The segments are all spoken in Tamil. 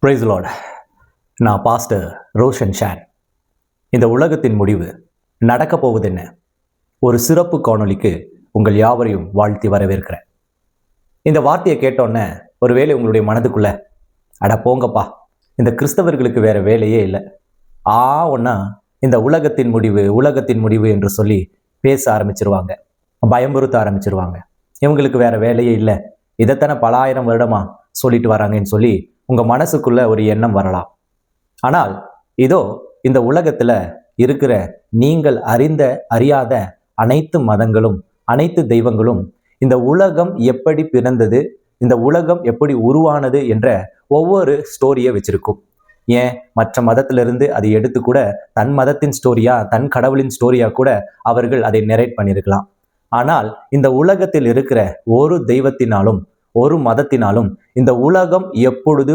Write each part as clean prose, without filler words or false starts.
Price lord. நான் பாஸ்டர் ரோஷன் ஷான். இந்த உலகத்தின் முடிவு நடக்க போவது என்ன? ஒரு சிறப்பு காணொளிக்கு உங்கள் யாவரையும் வாழ்த்தி வரவேற்கிறேன். இந்த வார்த்தையை கேட்டோன்னே ஒருவேளை உங்களுடைய மனதுக்குள்ள அட போங்கப்பா, இந்த கிறிஸ்தவர்களுக்கு வேற வேலையே இல்லை, ஒன்னா இந்த உலகத்தின் முடிவு என்று சொல்லி பேச ஆரம்பிச்சிருவாங்க, பயமுறுத்த ஆரம்பிச்சிருவாங்க. இவங்களுக்கு வேற வேலையே இல்லை, இதைத்தானே பல ஆயிரம் வருடமா சொல்லிட்டு வராங்கன்னு சொல்லி உங்க மனசுக்குள்ள ஒரு எண்ணம் வரலாம். ஆனால் இதோ இந்த உலகத்துல இருக்கிற நீங்கள் அறியாத அனைத்து மதங்களும் அனைத்து தெய்வங்களும் இந்த உலகம் எப்படி பிறந்தது, இந்த உலகம் எப்படி உருவானது என்ற ஒவ்வொரு ஸ்டோரியை வச்சிருக்கும். ஏன் மற்ற மதத்திலிருந்து அதை எடுத்து கூட தன் மதத்தின் ஸ்டோரியா, தன் கடவுளின் ஸ்டோரியா கூட அவர்கள் அதை நெரேட் பண்ணியிருக்கலாம். ஆனால் இந்த உலகத்தில் இருக்கிற ஒரு தெய்வத்தினாலும் ஒரு மதத்தினாலும் இந்த உலகம் எப்பொழுது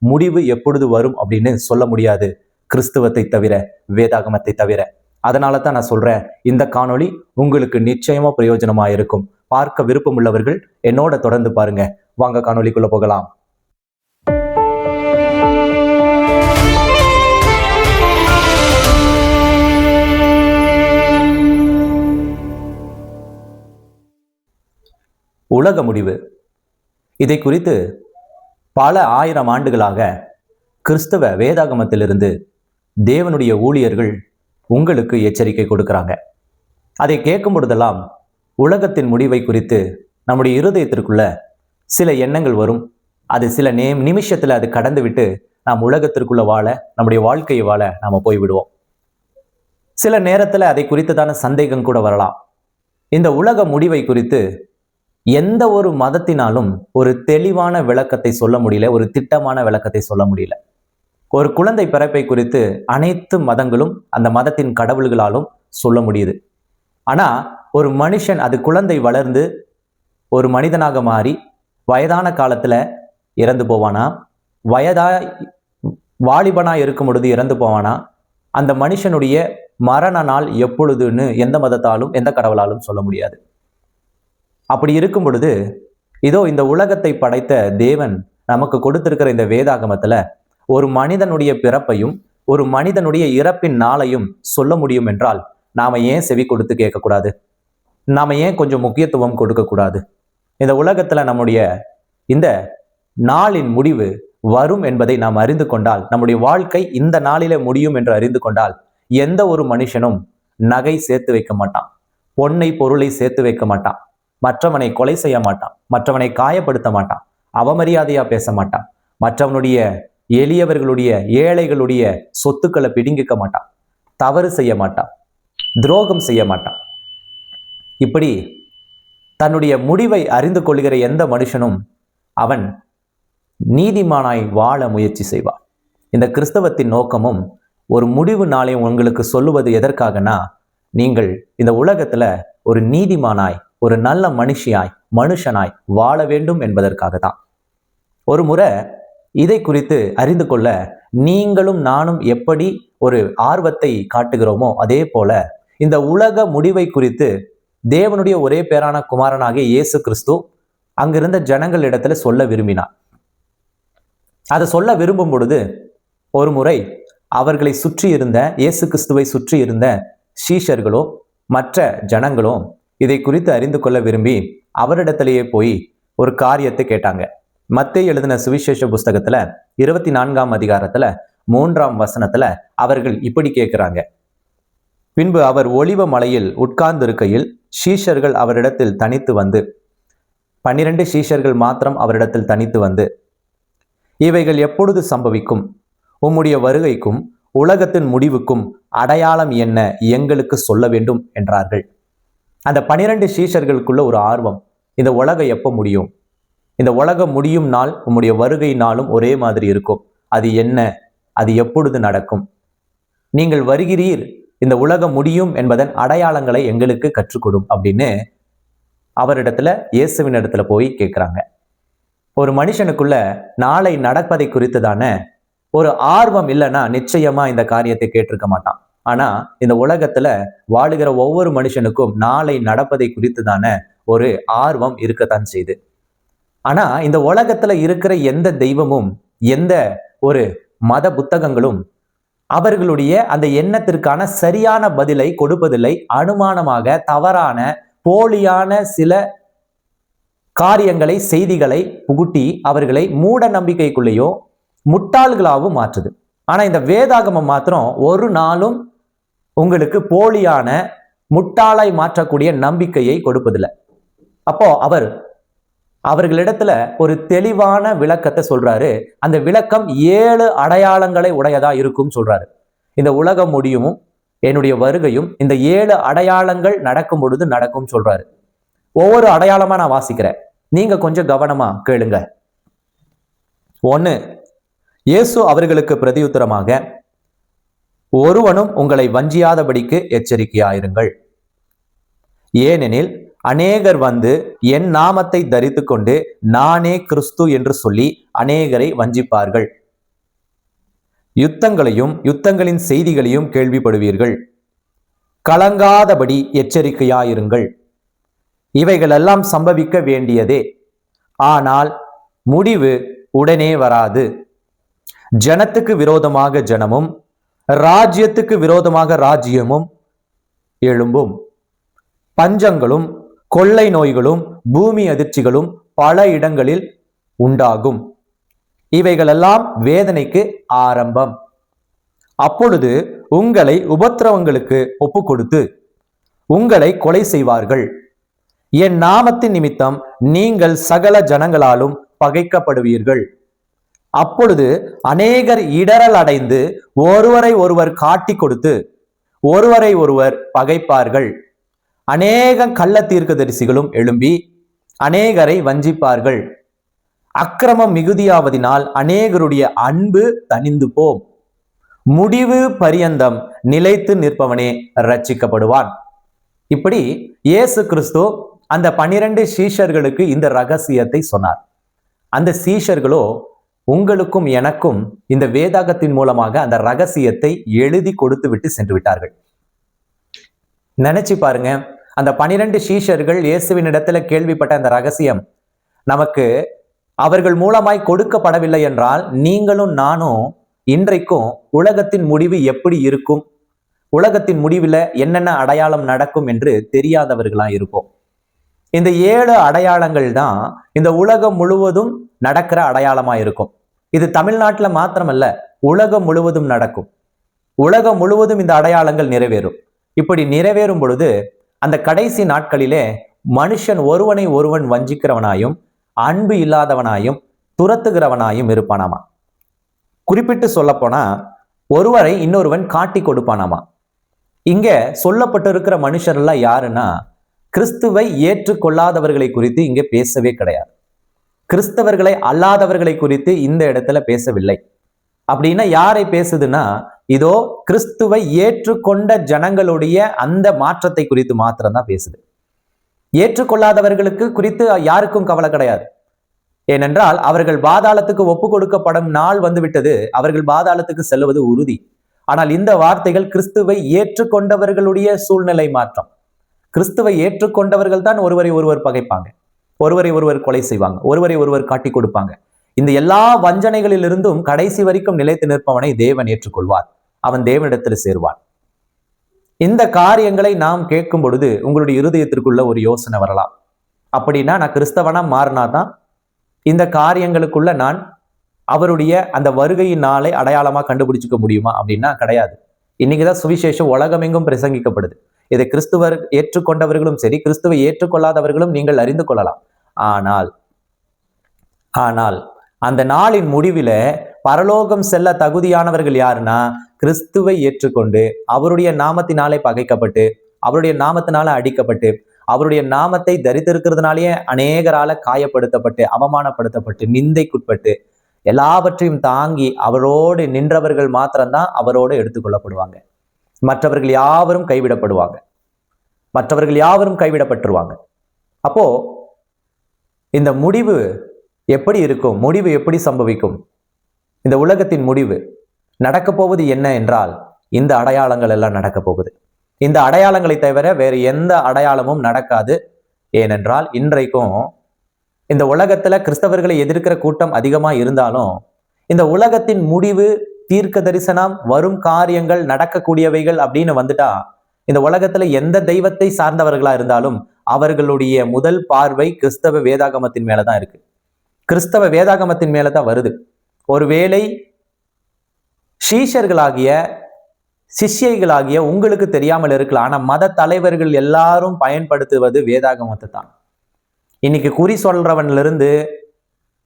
முடிவு எப்பொழுது வரும் அப்படின்னு சொல்ல முடியாது, கிறிஸ்துவத்தை தவிர, வேதாகமத்தை தவிர. அதனால தான் நான் சொல்றேன், இந்த காணொளி உங்களுக்கு நிச்சயமா பிரயோஜனமா இருக்கும். பார்க்க விருப்பம் உள்ளவர்கள் என்னோட தொடர்ந்து பாருங்க. வாங்க காணொளிக்குள்ள போகலாம். உலக முடிவு, இதை குறித்து பல ஆயிரம் ஆண்டுகளாக கிறிஸ்தவ வேதாகமத்திலிருந்து தேவனுடைய ஊழியர்கள் உங்களுக்கு எச்சரிக்கை கொடுக்கிறாங்க. அதை கேட்கும் பொழுதெல்லாம் உலகத்தின் முடிவை குறித்து நம்முடைய இருதயத்திற்குள்ள சில எண்ணங்கள் வரும். அது சில நிமிஷத்துல அது கடந்து விட்டு நாம் உலகத்திற்குள்ள வாழ, நம்முடைய வாழ்க்கையை வாழ நாம போய்விடுவோம். சில நேரத்துல அதை குறித்ததான சந்தேகம் கூட வரலாம். இந்த உலக முடிவை குறித்து எந்த ஒரு மதத்தினாலும் ஒரு தெளிவான விளக்கத்தை சொல்ல முடியல, ஒரு திட்டமான விளக்கத்தை சொல்ல முடியல. ஒரு குழந்தை பிறப்பை குறித்து அனைத்து மதங்களும் அந்த மதத்தின் கடவுள்களாலும் சொல்ல முடியுது. ஆனா ஒரு மனுஷன், அது குழந்தை வளர்ந்து ஒரு மனிதனாக மாறி வயதான காலத்துல இறந்து போவானா, வாலிபனா இருக்கும் பொழுது இறந்து போவானா, அந்த மனுஷனுடைய மரண நாள் எப்பொழுதுன்னு எந்த மதத்தாலும் எந்த கடவுளாலும் சொல்ல முடியாது. அப்படி இருக்கும் பொழுது இதோ இந்த உலகத்தை படைத்த தேவன் நமக்கு கொடுத்திருக்கிற இந்த வேதாகமத்துல ஒரு மனிதனுடைய பிறப்பையும் ஒரு மனிதனுடைய இறப்பின் நாளையும் சொல்ல முடியும் என்றால் நாம ஏன் செவி கொடுத்து கேட்கக்கூடாது? நாம ஏன் கொஞ்சம் முக்கியத்துவம் கொடுக்க கூடாது? இந்த உலகத்துல நம்முடைய இந்த நாளின் முடிவு வரும் என்பதை நாம் அறிந்து கொண்டால், நம்முடைய வாழ்க்கை இந்த நாளிலே முடியும் என்று அறிந்து கொண்டால், எந்த ஒரு மனுஷனும் நகை சேர்த்து வைக்க மாட்டான், பொன்னை பொருளை சேர்த்து வைக்க மாட்டான், மற்றவனை கொலை செய்ய மாட்டான், மற்றவனை காயப்படுத்த மாட்டான், அவமரியாதையா பேச மாட்டான், மற்றவனுடைய எளியவர்களுடைய ஏழைகளுடைய சொத்துக்களை பிடுங்கிக்க மாட்டான், தவறு செய்ய மாட்டான், துரோகம் செய்ய மாட்டான். இப்படி தன்னுடைய முடிவை அறிந்து கொள்கிற எந்த மனுஷனும் அவன் நீதிமானாய் வாழ முயற்சி செய்வான். இந்த கிறிஸ்தவத்தின் நோக்கமும் ஒரு முடிவு நாளை உங்களுக்கு சொல்லுவது எதற்காகனா, நீங்கள் இந்த உலகத்துல ஒரு நீதிமானாய், ஒரு நல்ல மனுஷனாய் வாழ வேண்டும் என்பதற்காக தான். ஒரு முறை இதை குறித்து அறிந்து கொள்ள நீங்களும் நானும் எப்படி ஒரு ஆர்வத்தை காட்டுகிறோமோ, அதே போல இந்த உலக முடிவை குறித்து தேவனுடைய ஒரே பேரான குமாரனாகிய இயேசு கிறிஸ்து அங்கிருந்த ஜனங்களிடத்துல சொல்ல விரும்பினார். அதை சொல்ல விரும்பும் பொழுது ஒரு முறை அவர்களை சுற்றி இருந்த, இயேசு கிறிஸ்துவை சுற்றி இருந்த சீஷர்களோ மற்ற ஜனங்களோ இதை குறித்து அறிந்து கொள்ள விரும்பி அவரிடத்திலேயே போய் ஒரு காரியத்தை கேட்டாங்க. மத்தேயு எழுதின சுவிசேஷ புஸ்தகத்துல 24ஆம் அதிகாரத்துல 3ஆம் வசனத்துல அவர்கள் இப்படி கேட்கிறாங்க. பின்பு அவர் ஒலிவ மலையில் உட்கார்ந்திருக்கையில் சீஷர்கள் அவரிடத்தில் தனித்து வந்து, 12 சீஷர்கள் மாத்திரம் அவரிடத்தில் தனித்து வந்து, இவைகள் எப்பொழுது சம்பவிக்கும்? உம்முடைய வருகைக்கும் உலகத்தின் முடிவுக்கும் அடையாளம் என்ன எங்களுக்கு சொல்ல வேண்டும் என்றார்கள். அந்த 12 சீஷர்களுக்குள்ள ஒரு ஆர்வம், இந்த உலகம் எப்போ முடியும்? இந்த உலகம் முடியும் நாள் உம்முடைய வருகை நாளும் ஒரே மாதிரி இருக்கும். அது என்ன? அது எப்பொழுது நடக்கும்? நீங்கள் வருகிறீர், இந்த உலகம் முடியும் என்பதன் அடையாளங்களை எங்களுக்கு கற்றுக்கொடும் அப்படின்னு அவரிடத்துல, இயேசுவின் இடத்துல போய் கேட்கிறாங்க. ஒரு மனுஷனுக்குள்ள நாளை நடப்பதை குறித்துதான ஒரு ஆர்வம் இல்லைன்னா நிச்சயமா இந்த காரியத்தை கேட்டிருக்க மாட்டான். ஆனா இந்த உலகத்துல வாழுகிற ஒவ்வொரு மனுஷனுக்கும் நாளை நடப்பதை குறித்துதான ஒரு ஆர்வம் இருக்கத்தான் செய்யுது. ஆனா இந்த உலகத்துல இருக்கிற எந்த தெய்வமும் எந்த ஒரு மத புத்தகங்களும் அவர்களுடைய அந்த எண்ணத்திற்கான சரியான பதிலை கொடுப்பதில்லை. அனுமானமாக தவறான போலியான சில காரியங்களை, செய்திகளை புகுட்டி அவர்களை மூட நம்பிக்கைக்குள்ளேயோ முட்டாள்களாகவும் மாற்றுது. ஆனா இந்த வேதாகமம் மாத்திரம் ஒரு நாளும் உங்களுக்கு போலியான முட்டாளை மாற்றக்கூடிய நம்பிக்கையை கொடுப்பதில்லை. அப்போ அவர்களிடத்துல ஒரு தெளிவான விளக்கத்தை சொல்றாரு. அந்த விளக்கம் 7 அடையாளங்களை உடையதா இருக்கும் சொல்றாரு. இந்த உலகம் முடியும், என்னுடைய வருகையும் இந்த 7 அடையாளங்கள் நடக்கும் பொழுது நடக்கும் சொல்றாரு. ஒவ்வொரு அடையாளமா நான் வாசிக்கிறேன், நீங்க கொஞ்சம் கவனமா கேளுங்க. 1, இயேசு அவர்களுக்கு பிரதியுத்தரமாக, ஒருவனும் உங்களை வஞ்சியாதபடிக்கு எச்சரிக்கையாயிருங்கள். ஏனெனில் அநேகர் வந்து என் நாமத்தை தரித்து கொண்டு நானே கிறிஸ்து என்று சொல்லி அநேகரை வஞ்சிப்பார்கள். யுத்தங்களையும் யுத்தங்களின் செய்திகளையும் கேள்விப்படுவீர்கள். கலங்காதபடி எச்சரிக்கையாயிருங்கள். இவைகளெல்லாம் சம்பவிக்க வேண்டியதே, ஆனால் முடிவு உடனே வராது. ஜனத்துக்கு விரோதமாக ஜனமும் ராஜ்யத்துக்கு விரோதமாக ராஜ்யமும் எழும்பும். பஞ்சங்களும் கொள்ளை நோய்களும் பூமி அதிர்ச்சிகளும் பல இடங்களில் உண்டாகும். இவைகளெல்லாம் வேதனைக்கு ஆரம்பம். அப்பொழுது உங்களை உபத்திரவங்களுக்கு ஒப்பு கொடுத்து உங்களை கொலை செய்வார்கள். என் நாமத்தின் நிமித்தம் நீங்கள் சகல ஜனங்களாலும் பகைக்கப்படுவீர்கள். அப்பொழுது அநேகர் இடரல் அடைந்து ஒருவரை ஒருவர் காட்டி கொடுத்து ஒருவரை ஒருவர் பகைப்பார்கள். அநேக கள்ள தீர்க்கதரிசிகளும் எழும்பி அநேகரை வஞ்சிப்பார்கள். அக்கிரமம் மிகுதியாவதினால் அநேகருடைய அன்பு தணிந்து போம். முடிவு பரியந்தம் நிலைத்து நிற்பவனே ரட்சிக்கப்படுவான். இப்படி இயேசு கிறிஸ்து அந்த 12 சீஷர்களுக்கு இந்த ரகசியத்தை சொன்னார். அந்த சீஷர்களோ உங்களுக்கும் எனக்கும் இந்த வேதாகத்தின் மூலமாக அந்த ரகசியத்தை எழுதி கொடுத்து விட்டு சென்று விட்டார்கள். நினைச்சு பாருங்க, அந்த 12 சீஷர்கள் இயேசுவின் இடத்துல கேள்விப்பட்ட அந்த ரகசியம் நமக்கு அவர்கள் மூலமாய் கொடுக்கப்படவில்லை என்றால் நீங்களும் நானும் இன்றைக்கும் உலகத்தின் முடிவு எப்படி இருக்கும், உலகத்தின் முடிவில் என்னென்ன அடையாளம் நடக்கும் என்று தெரியாதவர்களா இருப்போம். இந்த 7 அடையாளங்கள் தான் இந்த உலகம் முழுவதும் நடக்கிற அடையாளமா இருக்கும். இது தமிழ்நாட்டுல மாத்திரமல்ல, உலகம் முழுவதும் நடக்கும். உலகம் முழுவதும் இந்த அடையாளங்கள் நிறைவேறும். இப்படி நிறைவேறும் பொழுது அந்த கடைசி நாட்களிலே மனுஷன் ஒருவனை ஒருவன் வஞ்சிக்கிறவனாயும் அன்பு இல்லாதவனாயும் துரத்துகிறவனாயும் இருப்பானாமா. குறிப்பிட்டு சொல்ல போனா ஒருவரை இன்னொருவன் காட்டி கொடுப்பானாமா. இங்க சொல்லப்பட்டிருக்கிற மனுஷர்லாம் யாருன்னா கிறிஸ்துவை ஏற்றுக்கொள்ளாதவர்களை குறித்து இங்க பேசவே கிடையாது. கிறிஸ்தவர்களை அல்லாதவர்களை குறித்து இந்த இடத்துல பேசவில்லை. அப்படின்னா யாரை பேசுதுன்னா, இதோ கிறிஸ்துவை ஏற்றுக்கொண்ட ஜனங்களுடைய அந்த மாற்றத்தை குறித்து மாத்திரம்தான் பேசுது. ஏற்றுக்கொள்ளாதவர்களுக்கு குறித்து யாருக்கும் கவலை கிடையாது. ஏனென்றால் அவர்கள் பாதாளத்துக்கு ஒப்பு கொடுக்கப்படும் நாள் வந்துவிட்டது. அவர்கள் பாதாளத்துக்கு செல்வது உறுதி. ஆனால் இந்த வார்த்தைகள் கிறிஸ்துவை ஏற்றுக்கொண்டவர்களுடைய சூழ்நிலை மாற்றம். கிறிஸ்துவை ஏற்றுக்கொண்டவர்கள் தான் ஒருவரை ஒருவர் பகைப்பாங்க, ஒருவரை ஒருவர் கொலை செய்வாங்க, ஒருவரை ஒருவர் காட்டி கொடுப்பாங்க. இந்த எல்லா வஞ்சனைகளிலிருந்தும் கடைசி வரைக்கும் நிலைத்து நிற்பவனை தேவன் ஏற்றுக்கொள்வார். அவன் தேவனிடத்தில் சேருவான். இந்த காரியங்களை நாம் கேட்கும் பொழுது உங்களுடைய இருதயத்திற்குள்ள ஒரு யோசனை வரலாம். அப்படின்னா நான் கிறிஸ்தவனா மாறினாதான் இந்த காரியங்களுக்குள்ள நான் அவருடைய அந்த வருகையின் நாளை அடையாளமா கண்டுபிடிச்சுக்க முடியுமா அப்படின்னா கிடையாது. இன்னைக்குதான் சுவிசேஷம் உலகமெங்கும் பிரசங்கிக்கப்படுது. இதை கிறிஸ்துவர் ஏற்றுக்கொண்டவர்களும் சரி, கிறிஸ்துவை ஏற்றுக்கொள்ளாதவர்களும் நீங்கள் அறிந்து கொள்ளலாம். ஆனால் அந்த நாளின் முடிவில பரலோகம் செல்ல தகுதியானவர்கள் யாருன்னா, கிறிஸ்துவை ஏற்றுக்கொண்டு அவருடைய நாமத்தினாலே பகைக்கப்பட்டு அவருடைய நாமத்தினால அடிக்கப்பட்டு அவருடைய நாமத்தை தரித்திருக்கிறதுனாலேயே அநேகரால காயப்படுத்தப்பட்டு அவமானப்படுத்தப்பட்டு நிந்தைக்குட்பட்டு எல்லாவற்றையும் தாங்கி அவரோடு நின்றவர்கள் மாத்திரம்தான் அவரோடு எடுத்துக்கொள்ளப்படுவாங்க. மற்றவர்கள் யாவரும் கைவிடப்படுவாங்க. மற்றவர்கள் யாவரும் கைவிடப்பட்டுருவாங்க. அப்போ இந்த முடிவு எப்படி இருக்கும்? முடிவு எப்படி சம்பவிக்கும்? இந்த உலகத்தின் முடிவு நடக்க போவது என்ன என்றால் இந்த அடையாளங்கள் எல்லாம் நடக்க போகுது. இந்த அடையாளங்களை தவிர வேறு எந்த அடையாளமும் நடக்காது. ஏனென்றால் இன்றைக்கும் இந்த உலகத்துல கிறிஸ்தவர்களை எதிர்க்கிற கூட்டம் அதிகமா இருந்தாலும் இந்த உலகத்தின் முடிவு, தீர்க்க தரிசனம், வரும் காரியங்கள், நடக்கக்கூடியவைகள் அப்படின்னு வந்துட்டா இந்த உலகத்துல எந்த தெய்வத்தை சார்ந்தவர்களா இருந்தாலும் அவர்களுடைய முதல் பார்வை கிறிஸ்தவ வேதாகமத்தின் மேலதான் இருக்கு. கிறிஸ்தவ வேதாகமத்தின் மேலதான் வருது. ஒருவேளை சீஷர்களாகிய சிஷ்யைகளாகிய உங்களுக்கு தெரியாமல் இருக்கலாம். ஆனா மத தலைவர்கள் எல்லாரும் பயன்படுத்துவது வேதாகமத்தை தான். இன்னைக்கு குறி சொல்றவன்ல இருந்து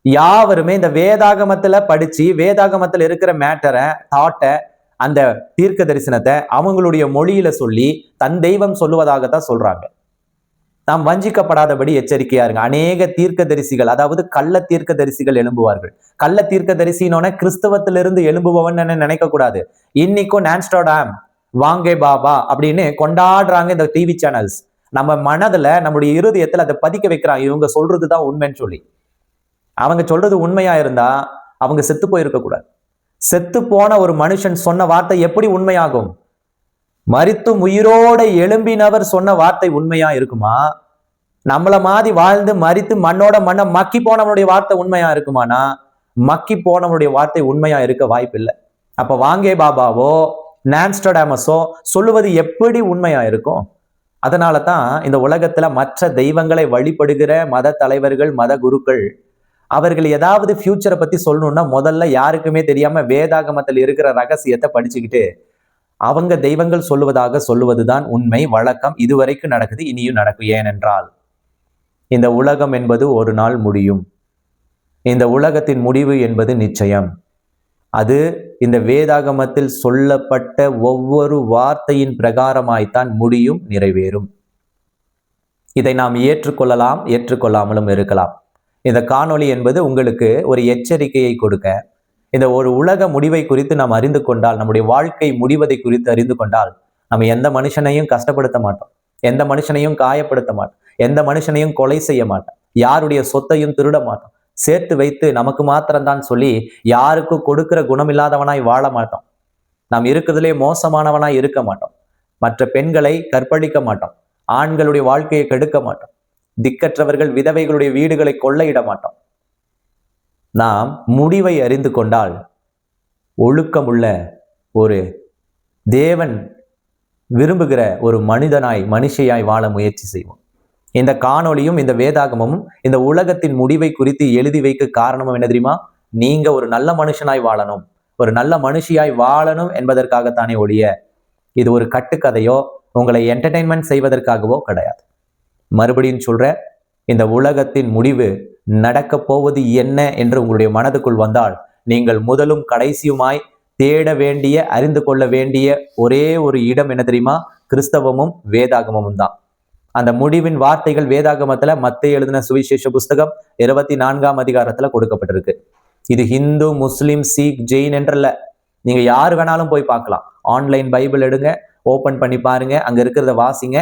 யாவருமே இந்த வேதாகமத்துல படிச்சு வேதாகமத்துல இருக்கிற மேட்டரை, தாட்டை, அந்த தீர்க்க தரிசனத்தை அவங்களுடைய மொழியில சொல்லி தன் தெய்வம் சொல்லுவதாகத்தான் சொல்றாங்க. நாம் வஞ்சிக்கப்படாதபடி எச்சரிக்கையா இருங்க. அநேக தீர்க்க தரிசிகள், அதாவது கள்ள தீர்க்க தரிசிகள் எழும்புவார்கள். கள்ள தீர்க்க தரிசினோட கிறிஸ்தவத்திலிருந்து எழும்புபவன் நினைக்க கூடாது. இன்னைக்கும் நான்ஸ்டாடாம், வாங்கே பாபா அப்படின்னு கொண்டாடுறாங்க இந்த டிவி சேனல்ஸ். நம்ம மனதுல, நம்முடைய இருதயத்துல அதை பதிக்க வைக்கிறான். இவங்க சொல்றதுதான் உண்மைன்னு சொல்லி. அவங்க சொல்றது உண்மையா இருந்தா அவங்க செத்து போயிருக்க கூடாது. செத்து போன ஒரு மனுஷன் சொன்ன வார்த்தை எப்படி உண்மையாகும்? மரித்து உயிரோட எழும்பினவர் சொன்ன வார்த்தை உண்மையா இருக்குமா? நம்மள மாதிரி வாழ்ந்து மரித்து மண்ணோட மண்ணை மக்கி போனவனுடைய வார்த்தை உண்மையா இருக்குமானா மக்கி போனவனுடைய வார்த்தை உண்மையா இருக்க வாய்ப்பு இல்லை. அப்ப வாங்கே பாபாவோ நான்ஸ்டாடாமஸோ சொல்லுவது எப்படி உண்மையா இருக்கும்? அதனால தான் இந்த உலகத்துல மற்ற தெய்வங்களை வழிபடுகிற மத தலைவர்கள், மத குருக்கள், அவர்கள் ஏதாவது ஃபியூச்சரை பத்தி சொல்லணும்னா முதல்ல யாருக்குமே தெரியாம வேதாகமத்தில் இருக்கிற ரகசியத்தை படிச்சுக்கிட்டு அவங்க தெய்வங்கள் சொல்லுவதுதான் உண்மை, வழக்கம். இதுவரைக்கும் நடக்குது, இனியும் நடக்கும். ஏனென்றால் இந்த உலகம் என்பது ஒரு நாள் முடியும். இந்த உலகத்தின் முடிவு என்பது நிச்சயம். அது இந்த வேதாகமத்தில் சொல்லப்பட்ட ஒவ்வொரு வார்த்தையின் பிரகாரமாய்த்தான் முடியும், நிறைவேறும். இதை நாம் ஏற்றுக்கொள்ளலாம், ஏற்றுக்கொள்ளாமலும் இருக்கலாம். இந்த காணொளி என்பது உங்களுக்கு ஒரு எச்சரிக்கையை கொடுக்க, இந்த ஒரு உலக முடிவை குறித்து நாம் அறிந்து கொண்டால், நம்முடைய வாழ்க்கை முடிவதை குறித்து அறிந்து கொண்டால், நம்ம எந்த மனுஷனையும் கஷ்டப்படுத்த மாட்டோம், எந்த மனுஷனையும் காயப்படுத்த மாட்டோம், எந்த மனுஷனையும் கொலை செய்ய மாட்டோம், யாருடைய சொத்தையும் திருட மாட்டோம், சேர்த்து வைத்து நமக்கு மாத்திரம்தான் சொல்லி யாருக்கும் கொடுக்கிற குணமில்லாதவனாய் வாழ மாட்டோம், நாம் இருக்கிறதுலே மோசமானவனாய் இருக்க மாட்டோம், மற்ற பெண்களை கற்பழிக்க மாட்டோம், ஆண்களுடைய வாழ்க்கையை கெடுக்க மாட்டோம், திக்கற்றவர்கள் விதவைகளுடைய வீடுகளை கொள்ளையிட மாட்டோம். நாம் முடிவை அறிந்து கொண்டால் ஒழுக்கமுள்ள ஒரு தேவன் விரும்புகிற ஒரு மனிதனாய், மனுஷியாய் வாழ முயற்சி செய்வோம். இந்த காணொளியும் இந்த வேதாகமும் இந்த உலகத்தின் முடிவை குறித்து எழுதி வைக்க காரணமும் என்ன தெரியுமா? நீங்க ஒரு நல்ல மனுஷனாய் வாழணும், ஒரு நல்ல மனுஷியாய் வாழணும் என்பதற்காகத்தானே ஒழிய இது ஒரு கட்டுக்கதையோ உங்களை என்டர்டெயின்மெண்ட் செய்வதற்காகவோ கிடையாது. மறுபடியும் சொல்ற, இந்த உலகத்தின் முடிவு நடக்க போவது என்ன என்று உங்களுடைய மனதுக்குள் வந்தால் நீங்கள் முதலும் கடைசியுமாய் தேட வேண்டிய, அறிந்து கொள்ள வேண்டிய ஒரே ஒரு இடம் என்ன தெரியுமா? கிறிஸ்தவமும் வேதாகமும் தான். அந்த முடிவின் வார்த்தைகள் வேதாகமத்துல மத்தேயு எழுதின சுவிசேஷ புஸ்தகம் 24ஆம் அதிகாரத்துல கொடுக்கப்பட்டிருக்கு. இது ஹிந்து, முஸ்லிம், சீக், ஜெயின் என்றல்ல. நீங்க யாரு வேணாலும் போய் பார்க்கலாம். ஆன்லைன் பைபிள் எடுங்க, ஓபன் பண்ணி பாருங்க, அங்க இருக்கிறத வாசிங்க.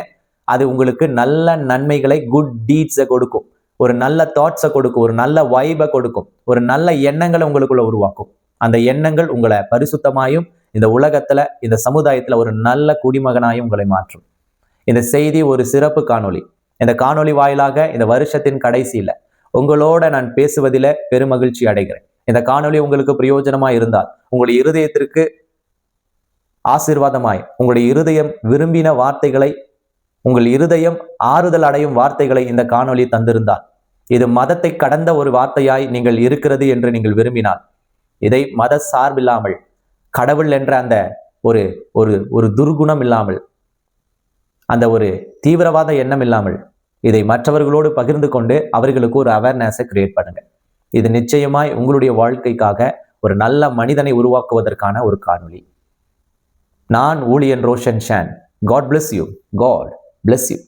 அது உங்களுக்கு நல்ல நன்மைகளை, குட் டீட்ஸை கொடுக்கும், ஒரு நல்ல தாட்ஸை கொடுக்கும், ஒரு நல்ல வைபை கொடுக்கும், ஒரு நல்ல எண்ணங்களை உங்களுக்குள்ள உருவாக்கும். அந்த எண்ணங்கள் உங்களை பரிசுத்தமாயும் இந்த உலகத்துல, இந்த சமுதாயத்துல ஒரு நல்ல குடிமகனாயும் உங்களை மாற்றும். இந்த செய்தி ஒரு சிறப்பு காணொளி. இந்த காணொளி வாயிலாக இந்த வருஷத்தின் கடைசியில உங்களோட நான் பேசுவதில பெருமகிழ்ச்சி அடைகிறேன். இந்த காணொளி உங்களுக்கு பிரயோஜனமா இருந்தால், உங்களுடைய இருதயத்திற்கு ஆசீர்வாதமாய், உங்களுடைய இருதயம் விரும்பின வார்த்தைகளை, உங்கள் இருதயம் ஆறுதல் அடையும் வார்த்தைகளை இந்த காணொளி தந்திருந்தால், இது மதத்தை கடந்த ஒரு வார்த்தையாய் நீங்கள் இருக்கிறது என்று நீங்கள் விரும்பினால், இதை மத சார்பில்லாமல், கடவுள் என்ற அந்த ஒரு ஒரு ஒரு துர்குணம் இல்லாமல், அந்த ஒரு தீவிரவாத எண்ணம் இல்லாமல் இதை மற்றவர்களோடு பகிர்ந்து கொண்டு அவர்களுக்கு ஒரு அவேர்னஸை கிரியேட் பண்ணுங்க. இது நிச்சயமாய் உங்களுடைய வாழ்க்கைக்காக ஒரு நல்ல மனிதனை உருவாக்குவதற்கான ஒரு காணொளி. நான் ஊழியன் Roshan Shan. God bless you. God bless you.